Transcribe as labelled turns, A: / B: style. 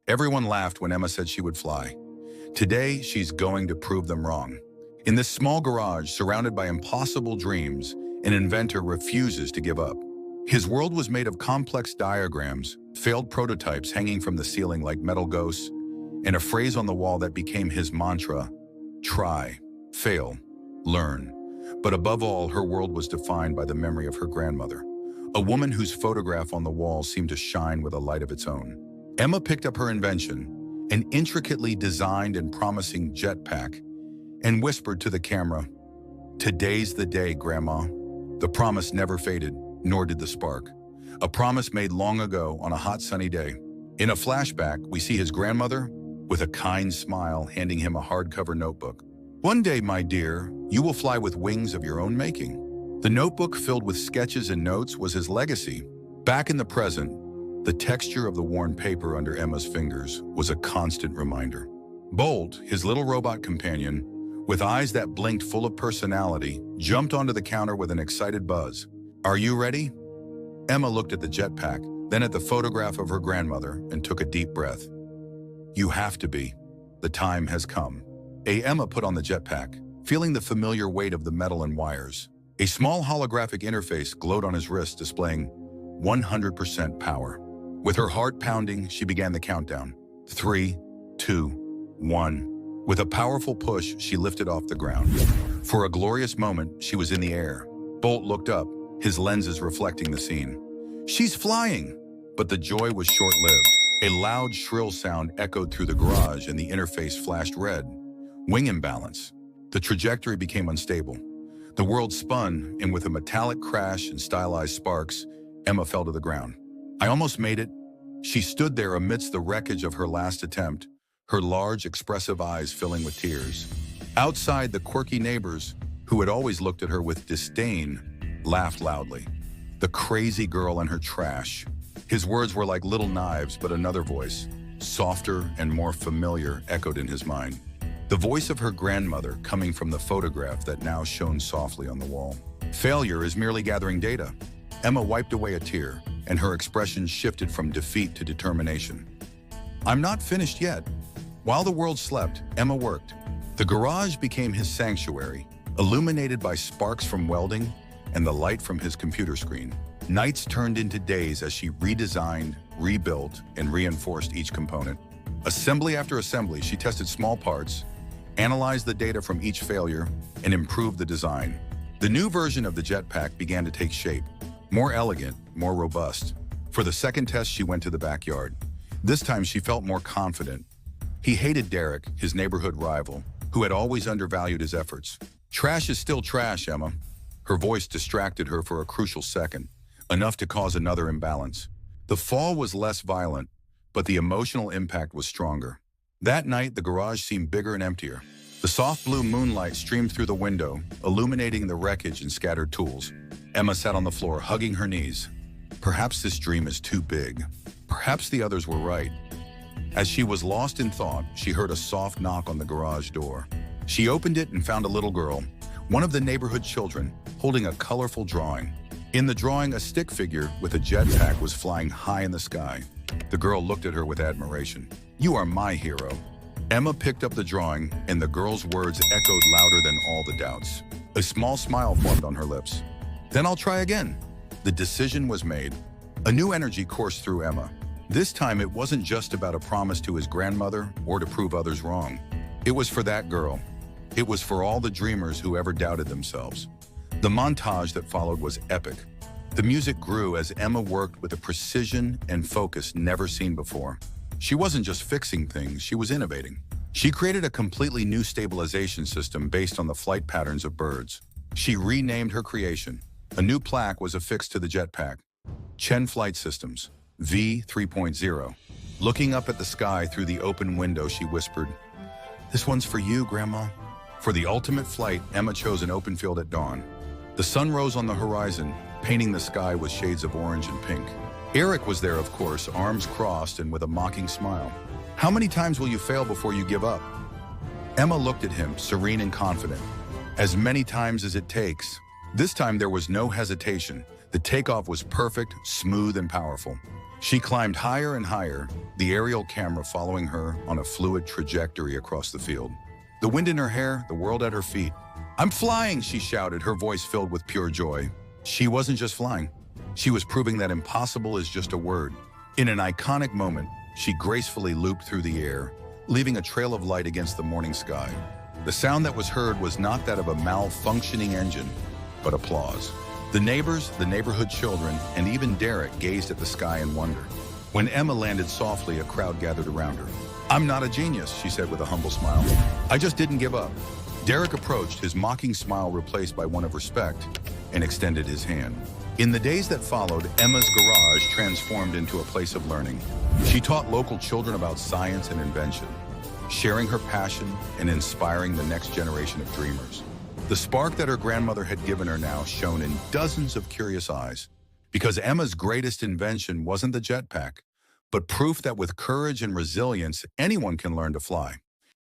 A: Everyone laughed when Emma said she would fly. Today, she's going to prove them wrong. In this small garage, surrounded by impossible dreams, an inventor refuses to give up. His world was made of complex diagrams, failed prototypes hanging from the ceiling like metal ghosts, and a phrase on the wall that became his mantra: try, fail, learn. But above all, her world was defined by the memory of her grandmother, a woman whose photograph on the wall seemed to shine with a light of its own. Emma picked up her invention, an intricately designed and promising jetpack, and whispered to the camera, "Today's the day, Grandma." The promise never faded, nor did the spark. A promise made long ago on a hot sunny day. In a flashback, we see his grandmother, with a kind smile, handing him a hardcover notebook. "One day, my dear, you will fly with wings of your own making." The notebook, filled with sketches and notes, was his legacy. Back in the present, the texture of the worn paper under Emma's fingers was a constant reminder. Bolt, his little robot companion, with eyes that blinked full of personality, jumped onto the counter with an excited buzz. "Are you ready?" Emma looked at the jetpack, then at the photograph of her grandmother, and took a deep breath. "You have to be. The time has come." Emma put on the jetpack, feeling the familiar weight of the metal and wires. A small holographic interface glowed on his wrist, displaying 100% power. With her heart pounding, she began the countdown. 3, 2, 1. With a powerful push, she lifted off the ground. For a glorious moment, she was in the air. Bolt looked up, his lenses reflecting the scene. "She's flying!" But the joy was short-lived. A loud, shrill sound echoed through the garage and the interface flashed red. Wing imbalance. The trajectory became unstable. The world spun, and with a metallic crash and stylized sparks, Emma fell to the ground. "I almost made it." She stood there amidst the wreckage of her last attempt, her large, expressive eyes filling with tears. Outside, the quirky neighbors, who had always looked at her with disdain, laughed loudly. "The crazy girl and her trash." His words were like little knives, but another voice, softer and more familiar, echoed in his mind. The voice of her grandmother, coming from the photograph that now shone softly on the wall. "Failure is merely gathering data." Emma wiped away a tear, and her expression shifted from defeat to determination. "I'm not finished yet." While the world slept, Emma worked. The garage became his sanctuary, illuminated by sparks from welding and the light from his computer screen. Nights turned into days as she redesigned, rebuilt, and reinforced each component. Assembly after assembly, she tested small parts, analyzed the data from each failure, and improved the design. The new version of the jetpack began to take shape, more elegant, more robust. For the second test, she went to the backyard. This time, she felt more confident. He hated Derek, his neighborhood rival, who had always undervalued his efforts. "Trash is still trash, Emma." Her voice distracted her for a crucial second, enough to cause another imbalance. The fall was less violent, but the emotional impact was stronger. That night, the garage seemed bigger and emptier. The soft blue moonlight streamed through the window, illuminating the wreckage and scattered tools. Emma sat on the floor, hugging her knees. Perhaps this dream is too big. Perhaps the others were right. As she was lost in thought, she heard a soft knock on the garage door. She opened it and found a little girl, one of the neighborhood children, holding a colorful drawing. In the drawing, a stick figure with a jetpack was flying high in the sky. The girl looked at her with admiration. "You are my hero." Emma picked up the drawing, and the girl's words echoed louder than all the doubts. A small smile formed on her lips. "Then I'll try again." The decision was made. A new energy coursed through Emma. This time, it wasn't just about a promise to his grandmother or to prove others wrong. It was for that girl. It was for all the dreamers who ever doubted themselves. The montage that followed was epic. The music grew as Emma worked with a precision and focus never seen before. She wasn't just fixing things, she was innovating. She created a completely new stabilization system based on the flight patterns of birds. She renamed her creation. A new plaque was affixed to the jetpack. Chen Flight Systems, V 3.0. Looking up at the sky through the open window, she whispered, "This one's for you, Grandma." For the ultimate flight, Emma chose an open field at dawn. The sun rose on the horizon, painting the sky with shades of orange and pink. Eric was there, of course, arms crossed and with a mocking smile. "How many times will you fail before you give up?" Emma looked at him, serene and confident. "As many times as it takes." This time there was no hesitation. The takeoff was perfect, smooth, and powerful. She climbed higher and higher, the aerial camera following her on a fluid trajectory across the field. The wind in her hair, the world at her feet. "I'm flying," she shouted, her voice filled with pure joy. She wasn't just flying. She was proving that impossible is just a word. In an iconic moment, she gracefully looped through the air, leaving a trail of light against the morning sky. The sound that was heard was not that of a malfunctioning engine, but applause. The neighbors, the neighborhood children, and even Derek gazed at the sky in wonder. When Emma landed softly, a crowd gathered around her. "I'm not a genius," she said with a humble smile. "I just didn't give up." Derek approached, his mocking smile replaced by one of respect, and extended his hand. In the days that followed, Emma's garage transformed into a place of learning. She taught local children about science and invention, sharing her passion and inspiring the next generation of dreamers. The spark that her grandmother had given her now shone in dozens of curious eyes, because Emma's greatest invention wasn't the jetpack, but proof that with courage and resilience, anyone can learn to fly.